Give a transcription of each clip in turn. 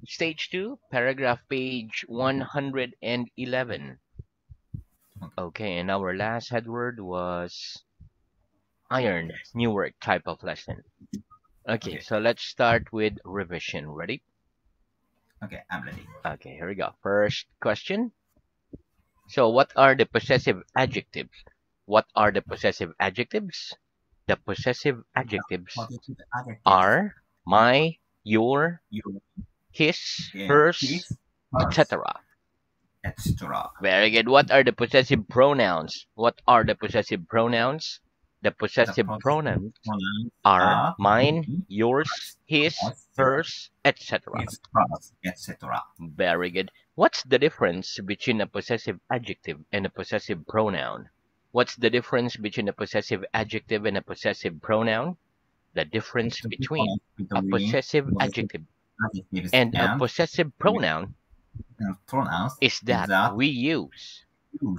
Stage 2, paragraph page 111. Okay, and our last headword was iron, new word type of lesson. Okay, Okay. so let's start with revision. Ready? Okay, I'm ready. Okay, here we go. First question. So, what are the possessive adjectives? What are the possessive adjectives? The possessive adjectives Positive adjectives. are my, your, You, his, hers, his, hers, etc. etc. Very good. What are the possessive pronouns? What are the possessive pronouns? The The possessive positive pronouns pronouns are are mine, me, yours, his, us, hers, etc. his, hers, etc. Very good. What's the difference between a possessive adjective and a possessive pronoun? What's the difference between a possessive adjective and a possessive pronoun? The difference The between difference a between possessive positive adjective adjectives and a and possessive pronoun pronouns is is that that we use,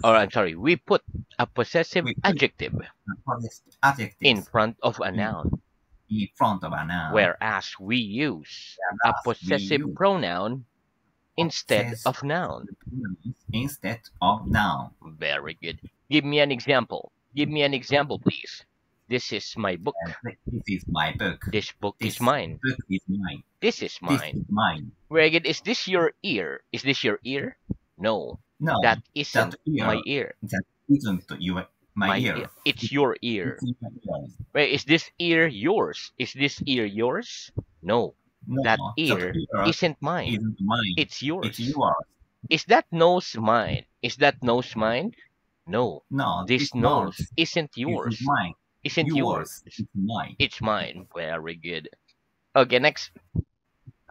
or use I'm sorry, we put a possessive we put adjective positive in adjectives front of a in, noun, in front of a noun, whereas we use a whereas we possessive use pronoun instead possessive of noun. pronouns instead of noun. Very good. Give me an example. Give me an example, please. This is my book. This is my book. This book is This mine. book is mine. This is This mine. is mine. Very good. Is this your ear? Is this your ear? No, No, that that isn't my ear, ear. that isn't your my My ear. ear. It's your It's ear. your ear. Right? Is this ear yours? Is this ear yours? No, No, that that ear ear isn't mine. isn't mine. It's It's yours. yours. Is that nose mine? Is that nose mine? No, No, this this nose nose isn't isn't yours. mine. Isn't yours. Yours is mine. It's mine. Very good. Okay, next.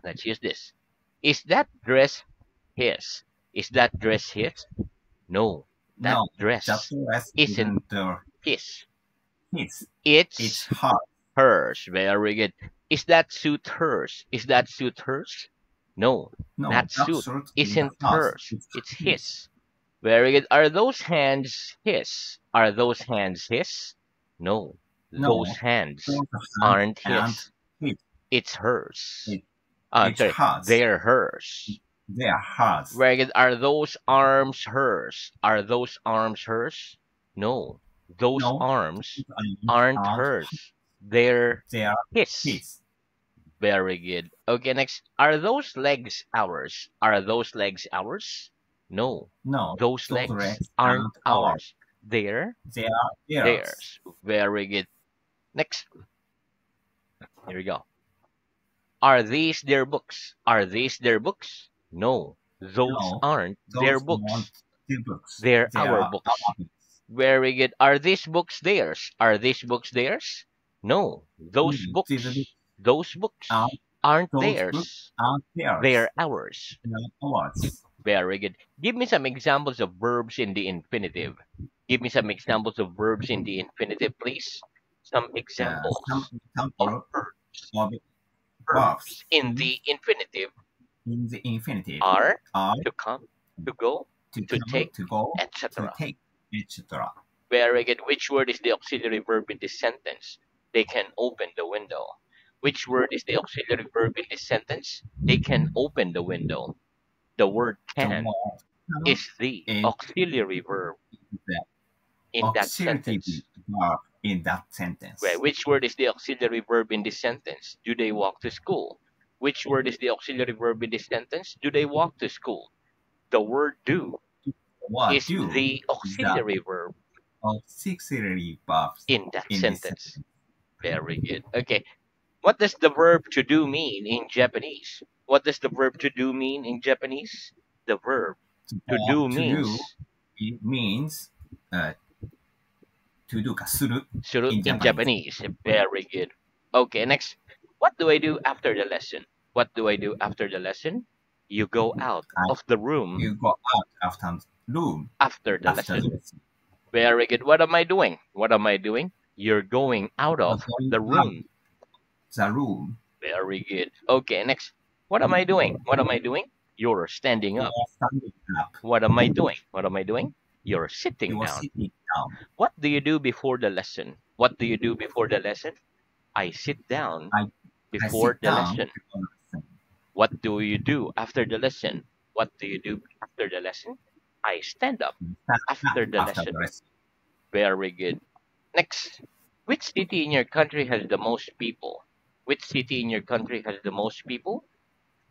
Let's use this. Is that dress his? Is that dress his? No, that No, that dress dress isn't isn't his. his. It's It's hers. hers. Very good. Is that suit hers? Is that suit hers? No, No, that that suit shirt isn't isn't hers. hers. It's It's his. his. Very good. Are those hands his? Are those hands his? No, those No, hands those hands aren't and his. his. It's hers. It, I'm it's sorry, hers. they're hers. They are hers. Very good. Are those arms hers? Are those arms hers? No, those No, arms these aren't aren't. hers. They're They are his. his. Very good. Okay, next. Are those legs ours? Are those legs ours? No, No, those those legs legs aren't aren't ours. ours. They're They are theirs. theirs. Very good. Next. Here we go. Are these their books? Are these their books? No, those No, aren't their those aren't books. their books. They're They our are books. our books. Very good. Are these books theirs? Are these books theirs? No, No, those books are aren't those books theirs. are theirs. They're ours. They are ours. Very good. Give me some examples of verbs in the infinitive. Give me some examples of verbs in the infinitive, please. Some Some examples of example verbs. of verbs Verbs in the infinitive in the infinitive are are to come, to go, to to come, take, to go, to etc. take, etc. Very good. Which word is the auxiliary verb in this sentence? They can open the window. Which word is the auxiliary verb in this sentence? They can open the window. The word The can word come is the is auxiliary verb the in that auxiliary sentence. verb in that Right. sentence. Which word is the auxiliary verb in this sentence? Do they walk to school? Which word is the auxiliary verb in this sentence? Do they walk to school? The word do What is do the is the auxiliary verb auxiliary verbs in that in this sentence. sentence? Very good. Okay. What does the verb to do mean in Japanese? What does the verb to do mean in Japanese? The verb to do To do means it means uh, to do かする suru in in Japanese. Japanese. Very good. Okay, next. What do I do after the lesson? What do I do after the lesson? You go out of the room You go out after room after the after the lesson. lesson. Very good. What am I doing? What am I doing? You're going out You're of going the out room. the room. Very good. Okay, next. What am I doing? What am I doing? You're standing You up. are standing up. What am I doing? What am I doing? You're sitting You are down. sitting down. What do you do before the lesson? What do you do before the lesson? I sit down I before sit the down lesson. before the lesson. What do you do after the lesson? What do you do after the lesson? I stand up after the After the lesson. rest. Very good. Next, which city in your country has the most people? Which city in your country has the most people?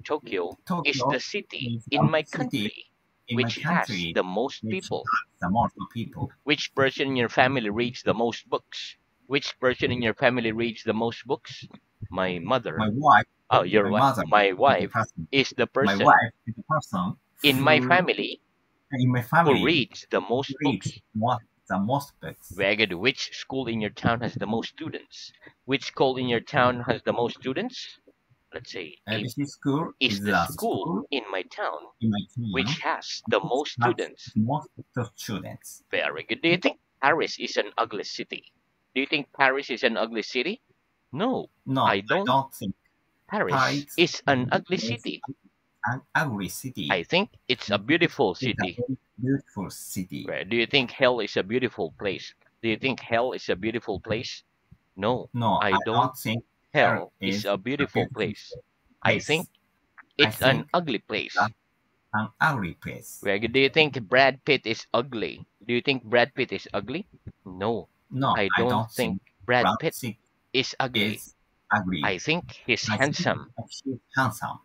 Tokyo is the Tokyo city is in a my city country in my which has country the most which people. has the most people. Which person in your family reads the most books? Which person in your family reads the most books? My My mother. wife, Oh, your my wife. mother My is the wife person. is the My person wife is the person in my who family in my who family reads the most reads books. the most books. Very good. Which school in your town has the most students? Which school in your town has the most students? Let's say A ABC school is is the a school school in my town in my which town has the which most has students. the most of students. Very good. Do you think Paris is an ugly city? Do you think Paris is an ugly city? No, No, I I don't. don't think Paris Paris is an ugly is city. an ugly city. I think it's a beautiful It's a city. very beautiful city. Right? Do you think hell is a beautiful place? Do you think hell is a beautiful place? No, No, I I don't. don't think there Hell is is a a beautiful beautiful place. I think place. I it's an think ugly place. that's an ugly place. Right? Do you think Brad Pitt is ugly? Do you think Brad Pitt is ugly? No, No, I I don't don't think think Brad Brad Pitt Pitt is ugly. is ugly. I think he's I think handsome. he's handsome.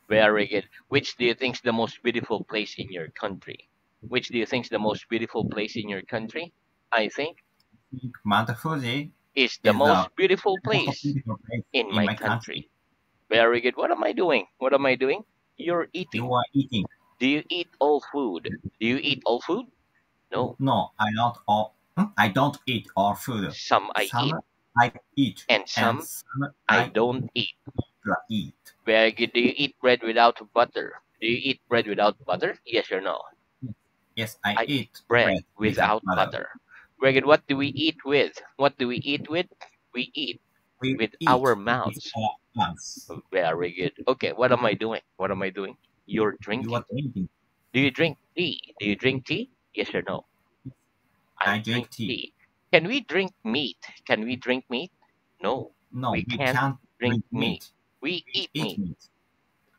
Very good. Which do you think is the most beautiful place in your country? Which do you think is the most beautiful place in your country? I think I think Mount Fuji is the is the most beautiful most place beautiful place in in my my country. country. Very good. What am I doing? What am I doing? You're You eating. are eating. Do you eat all food? Do you eat all food? No. No, I don't eat all food. Some I eat Some I eat and and some some I I don't eat. don't eat. Very good. Do you eat bread without butter? Do you eat bread without butter? Yes or no? Yes, I I eat eat bread bread without without butter. butter. Very good. What do we eat with? What do we eat with? We eat We with our eat with mouths. our mouths. Very good. Okay, what am I doing? What am I doing? You're You drinking. are drinking. Do you drink tea? Do you drink tea? Yes or no? I I drink drink tea. tea. Can we drink meat? Can we drink meat? No, No, we we can't can't drink drink meat. meat. We We eat eat meat. meat.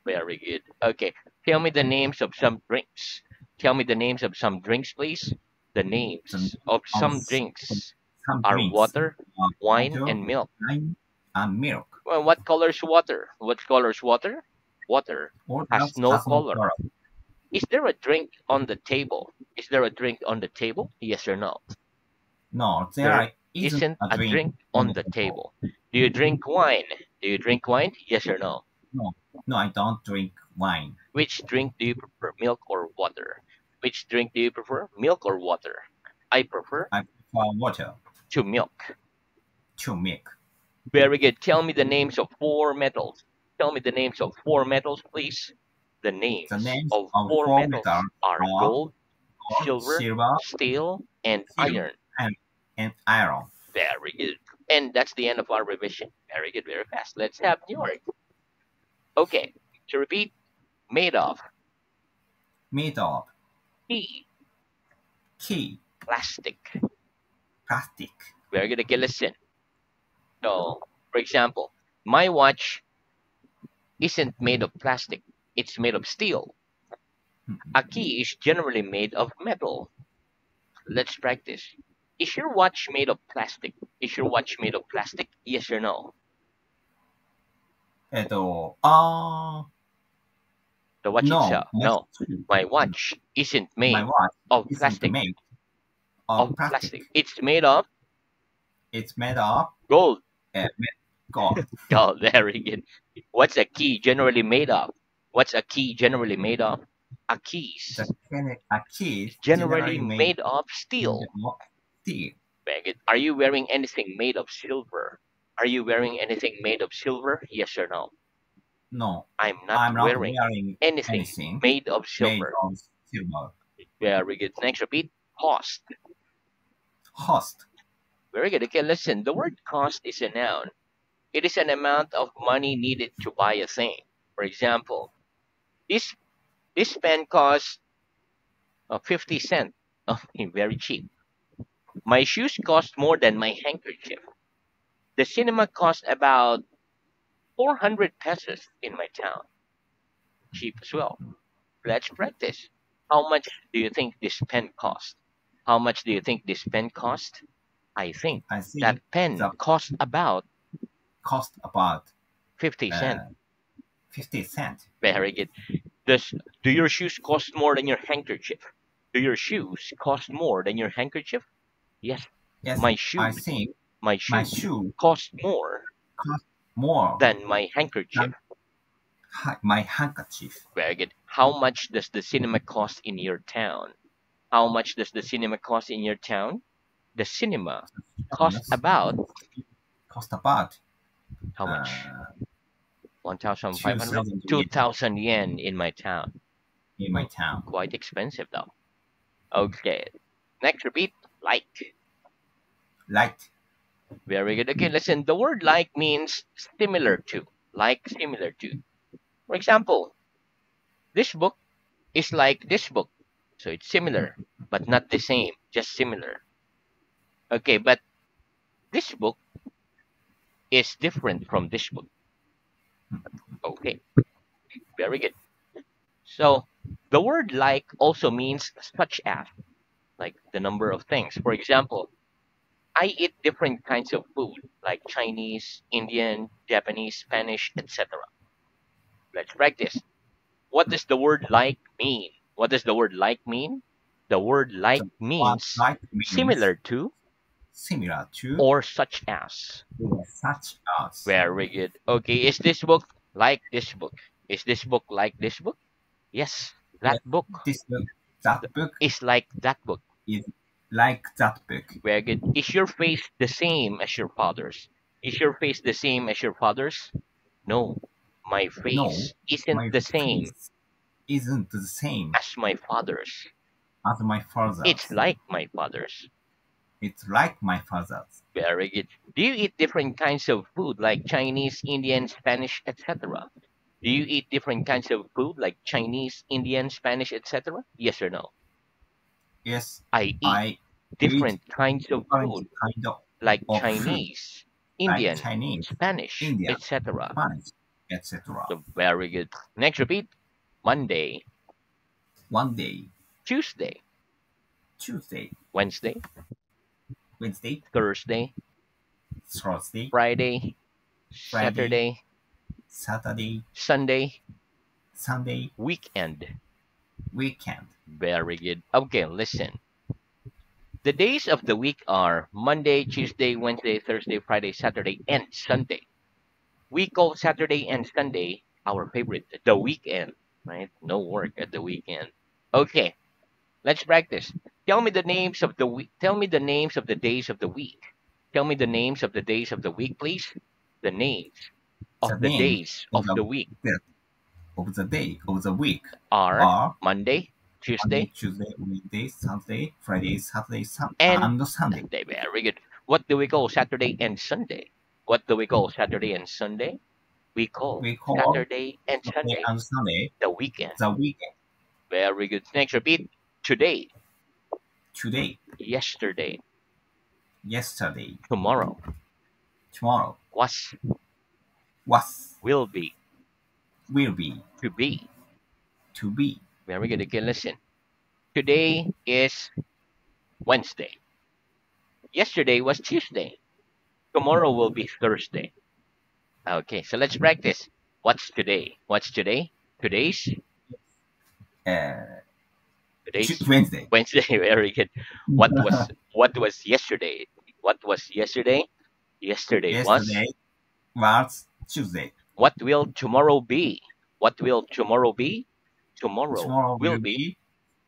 Very good. Okay, tell me the names of some drinks. Tell me the names of some drinks, please. The The names name of of some drinks some are drinks water, are wine, water, and milk. wine, and milk. Well, what color is water? What color is water? Water All has else no has no color. color. Is there a drink on the table? Is there a drink on the table? Yes or no? No, There there isn't isn't a a drink drink on on the the table. table. Do you drink wine? Do you drink wine? Yes or no? No, no, I don't drink wine. Which drink do you prefer, milk or water? Which drink do you prefer, milk or water? I prefer I prefer water to milk. to milk. Very good. Tell me the names of four metals. Tell me the names of four metals, please. The The names names of of four four metals metals are are gold, gold, silver, silver, steel, and silver, iron. and iron. Very good. And that's the end of our revision. Very good, very fast. Let's have New York. Okay, to repeat, made of Made of T, key, plastic. plastic. Very good. Okay, listen. So, for example, my watch isn't made of plastic, it's made of steel. A key is generally made of metal. Let's practice. Is your watch made of plastic? Is your watch made of plastic? Yes or no? The watch No, itself. No. My watch isn't my made watch of isn't plastic. made of Of plastic. plastic. It's made of It's made of gold. uh, gold. Oh, very good. What's a key generally made of? What's a key generally made of? A keys A key is generally generally made made of steel. of steel. Very good. Are you wearing anything made of silver? Are you wearing anything made of silver? Yes or no? No, I'm not I'm not wearing wearing anything anything made of made silver. of silver. Very good. Next, repeat. Cost. Host. Very good. Okay, listen. The word cost is a noun. It is an amount of money needed to buy a thing. For example, this this pen costs 50 cents. Oh, very cheap. My shoes cost more than my handkerchief. The cinema cost about 400 pesos in my town. cheap as well. Let's practice. How much do you think this pen cost? How much do you think this pen cost? I think I that think pen the cost about cost about 50 cents. 50 cents. Very good. Does do your shoes cost more than your handkerchief? Do your shoes cost more than your handkerchief? Yes. Yes, My I shoes, think my my shoes shoe cost more cost more than my handkerchief. than my handkerchief. Very good. How much does the cinema cost in your town? How much does the cinema cost in your town? The cinema cost Yes, about cost about how much? uh, 1,500? 2,000 yen 2,000 yen in my town. in my town. Quite expensive though. Okay. Next, repeat. Like. Light, Very good. Okay, listen. The word like means similar to. Like, similar to. For example, this book is like this book. So it's similar, but not the same. Just similar. Okay, but this book is different from this book. Okay, very good. So the word like also means such as, like the number of things. For example, I eat different kinds of food, like Chinese, Indian, Japanese, Spanish, etc. Let's practice. What does the word like mean? What does the word like mean? The word like the word means light means similar to similar to or such as. or such as. Very good. Okay, is this book like this book? Is this book like this book? Yes, that Yes, book this book, that book is like that book. is like that book. Very good. Is your face the same as your father's? Is your face the same as your father's? No, my No, face isn't my the same face isn't the same as my father's. as my It's father's. like my father's. It's like my father's. Very good. Do you eat different kinds of food like Chinese, Indian, Spanish, etc.? Do you eat different kinds of food like Chinese, Indian, Spanish, etc.? Yes or no? Yes, I eat I eat different kinds of different food kind like of food Chinese, like Indian, Chinese, Spanish, Indian, etc. Spanish, etc. So very good. Next, repeat. Monday, One day, Tuesday, Tuesday, Wednesday, Wednesday, Thursday, Thursday, Friday, Friday, Saturday, Saturday, Sunday, Sunday, weekend. weekend. Very good. Okay, listen. The days of the week are Monday, Tuesday, Wednesday, Thursday, Friday, Saturday, and Sunday. We call Saturday and Sunday our favorite, the weekend, right? No work at the weekend. Okay, let's practice. Tell me the names of the week. Tell me the names of the days of the week. Tell me the names of the days of the week, please. The names The of the name days of of the week the day of the week are are Monday, Monday, Tuesday, Tuesday, Wednesday, Thursday, Friday, Saturday, and and Sunday. Sunday. Very good. What do we call Saturday and Sunday? What do we call Saturday and Sunday? We call We call Saturday and Saturday Sunday and Sunday the weekend. the weekend. Very good. Next, repeat. Today, Today, yesterday, yesterday, tomorrow, tomorrow was, was, will be, will be, to be. to be. Very good. Okay, listen. Today is Wednesday. Yesterday was Tuesday. Tomorrow will be Thursday. Okay, so let's practice. What's today? What's today? Today's Uh, today's Wednesday. Wednesday. Very good. What was yesterday? What was yesterday? Yesterday was. Yesterday was Tuesday. What will tomorrow be? What will tomorrow be? Tomorrow Tomorrow will will be. be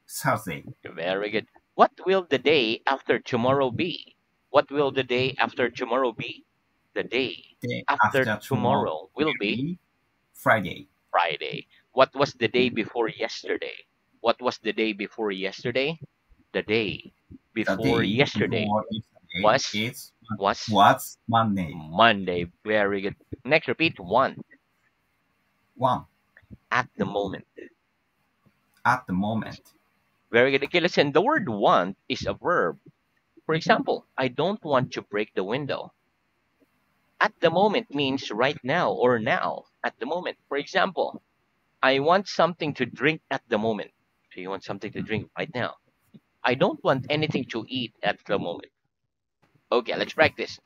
Thursday. Very good. What will the day after tomorrow be? What will the day after tomorrow be? The day Day after after tomorrow tomorrow will will be be Friday. Friday. What was the day before yesterday? What was the day before yesterday? The day The before day yesterday before yesterday was is was was Monday. Monday. Very good. Next, repeat one. One At the moment. at the moment. Very good. Okay, listen. The word want is a verb. For example, I don't want to break the window. At the moment means right now or now. At the moment. For example, I want something to drink at the moment. So you want something to drink right now. I don't want anything to eat at the moment. Okay, let's practice.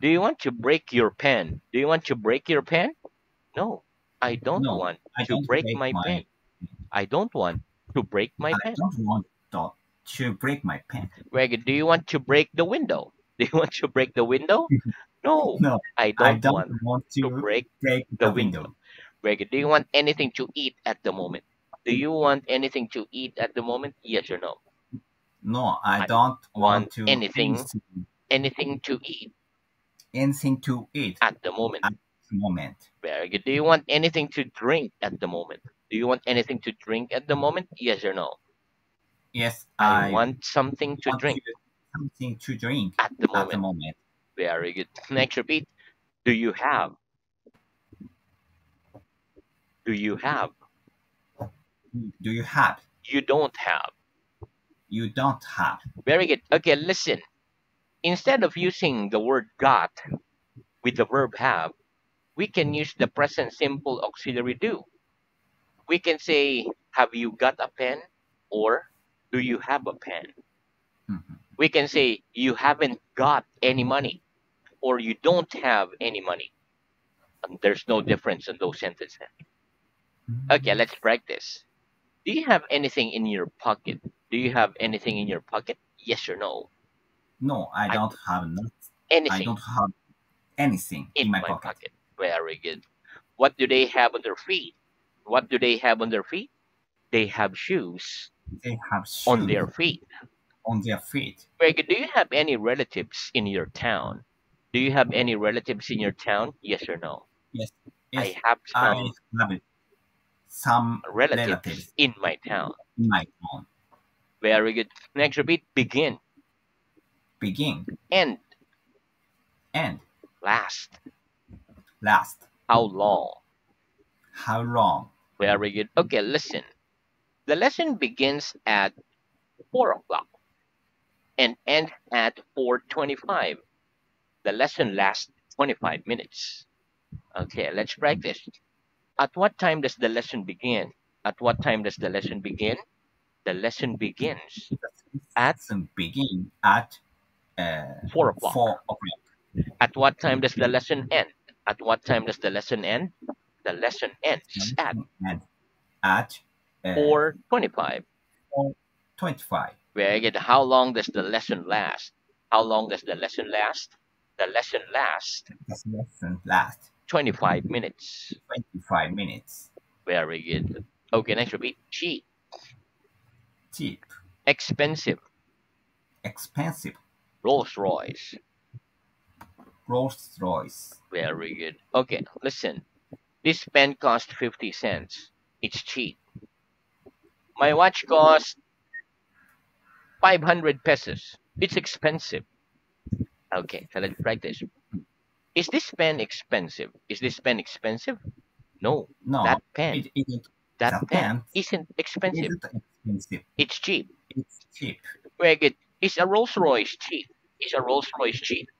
Do you want to break your pen? Do you want to break your pen? No, I don't No, want I to don't break break my my. pen. I don't want to break my I pen. don't want to break my pen. Very good. Do you want to break the window? Do you want to break the window? No, No, I I don't don't want want to to break break the the window. window. Very good. Do you want anything to eat at the moment? Do you want anything to eat at the moment? Yes or no? No, I I don't want want to eat anything to eat anything to eat at the moment. at the moment. Very good. Do you want anything to drink at the moment? Do you want anything to drink at the moment? Yes or no? Yes, I I want something to want to drink something to drink at the at the moment. moment. Very good. Next, repeat. Do you have? Do you have? Do you have? You don't have. You don't have. Very good. Okay, listen. Instead of using the word got with the verb have, we can use the present simple auxiliary do. We can say, have you got a pen? Or do you have a pen? Mhm. We can say, you haven't got any money. Or you don't have any money. And there's no difference in those sentences. Okay, let's practice. Do you have anything in your pocket? Do you have anything in your pocket? Yes or no? No, I I don't have I anything don't have anything in in my my pocket. pocket. Very good. What do they have on their feet? What do they have on their feet? They have shoes They have on shoes their feet. on their feet. Very good. Do you have any relatives in your town? Do you have any relatives in your town? Yes or no? Yes, I yes, have I some have some relatives relatives in my town. in my town. Very good. Next, repeat. Begin. Begin End. and Last. last. How long? How long? Very good. Okay, listen. The lesson begins at 4 o'clock and ends at 4:25. The lesson lasts 25 minutes. Okay, let's practice. At what time does the lesson begin? At what time does the lesson begin? The lesson begins The at lesson begin at 4 o'clock. 4 o'clock. At what time does the lesson end? At what time does the lesson end? The lesson The ends at lesson ends at 4:25. 4:25. Very good. How long does the lesson last? How long does the lesson last? The lesson lasts The lesson lasts 25 minutes. 25 minutes. Very good. Okay, next repeat. Cheap. Cheap, Expensive. expensive, Rolls Royce. Rolls Royce. Very good. Okay, listen. This pen cost 50 cents. It's cheap. My watch cost 500 pesos. It's expensive. Okay, so let's practice. Is this pen expensive? Is this pen expensive? No, No, that pen, it isn't. that The pen pen isn't expensive. isn't expensive. It's cheap. It's cheap. Very good. Is a Rolls Royce cheap? Is a Rolls Royce cheap?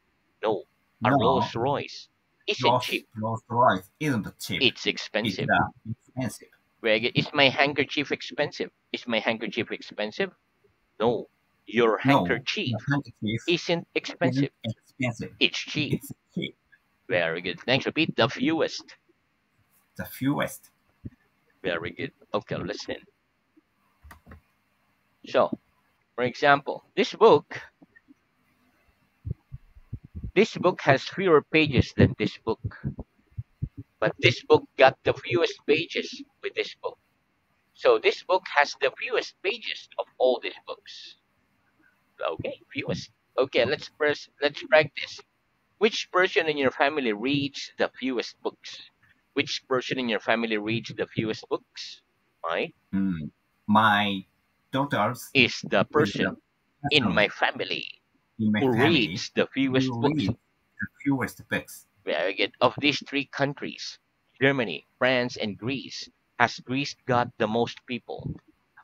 No, a No, Rolls Royce isn't cheap. Rolls Royce isn't cheap. It's It's expensive. expensive. Very good. Is my handkerchief expensive? Is my handkerchief expensive? No, your No, handkerchief the handkerchief isn't expensive. isn't expensive. It's cheap. It's cheap. Very good. Next, repeat the fewest. The fewest. Very good. Okay, listen. So, for example, this book has fewer pages than this book, but this book got the fewest pages with this book. So this book has the fewest pages of all these books. Okay, fewest. Okay, let's practice. Which person in your family reads the fewest books? Which person in your family reads the fewest books? Right? Mm. My daughters Is the is the person in person my family in my who family reads the fewest who books. reads the fewest books. Very good. Of these three countries, Germany, France, and Greece, has Greece got the most people?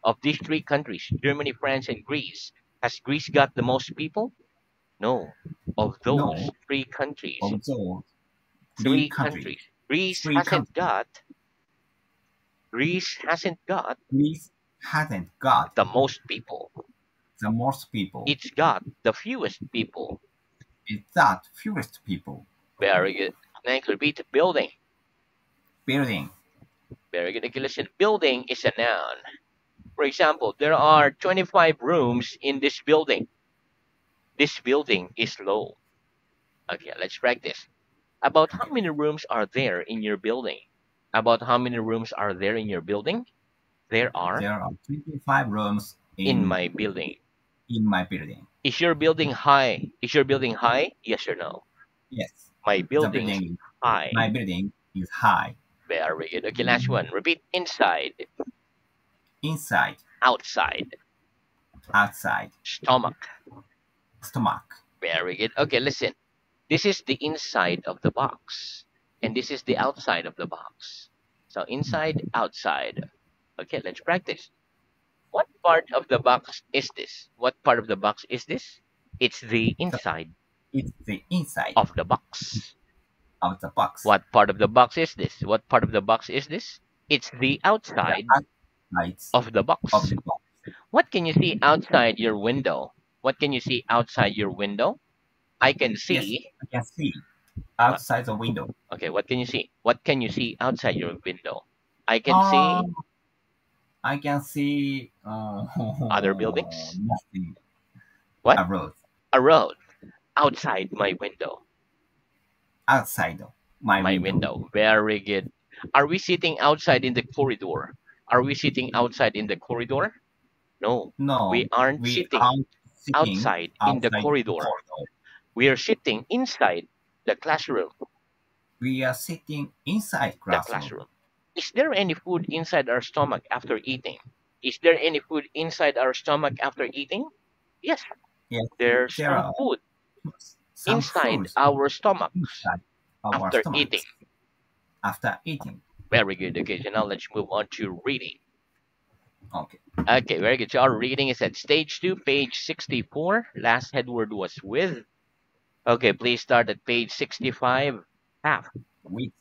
Of these three countries, Germany, France, and Greece, has Greece got the most people? No. Of those No, three countries, of those three three countries, countries, Greece three hasn't countries, got Greece hasn't got Greece hasn't got the most people. the most people. It's got the fewest people. It's that fewest people. Very good. Next, repeat building. Building. Very good. Okay, listen. Building is a noun. For example, there are 25 rooms in this building. This building is low. Okay, let's practice. About how Okay. many rooms are there in your building? About how many rooms are there in your building? There are There are 25 rooms in my building. in my building. Is your building high? Is your building high? Yes or no? Yes. My The building's building high. my building is high. Very good. Okay, last one. Repeat inside, Inside, outside, outside, stomach. stomach. Very good. Okay, listen. This is the inside of the box, and this is the outside of the box. So inside, outside. Okay, let's practice. What part of the box is this? What part of the box is this? It's the So inside it's the inside of the box. of the box. What part of the box is this? What part of the box is this? It's the The outside outsides of the of box. the box. What can you see outside your window? What can you see outside your window? I can Yes, see I can see what? outside the window. Okay, what can you see? What can you see outside your window? I can see Um, I can see other buildings. nothing. What? A road A road outside my window. outside my My window. window. Very good. Are we sitting outside in the corridor? Are we sitting outside in the corridor? No, No, we aren't we sitting aren't sitting outside in the outside the corridor. corridor. We are sitting inside the classroom. We are sitting inside The classroom. classroom. Is there any food inside our stomach after eating? Is there any food inside our stomach after eating? Yes, Yes, there's there some are food some inside foods our stomachs inside our after eating. stomachs after eating. Very good. Okay, so now let's move on to reading. Okay, Okay, very good. So our reading is at stage 2, page 64. Last headword was with. Okay, please start at page 65. Half. with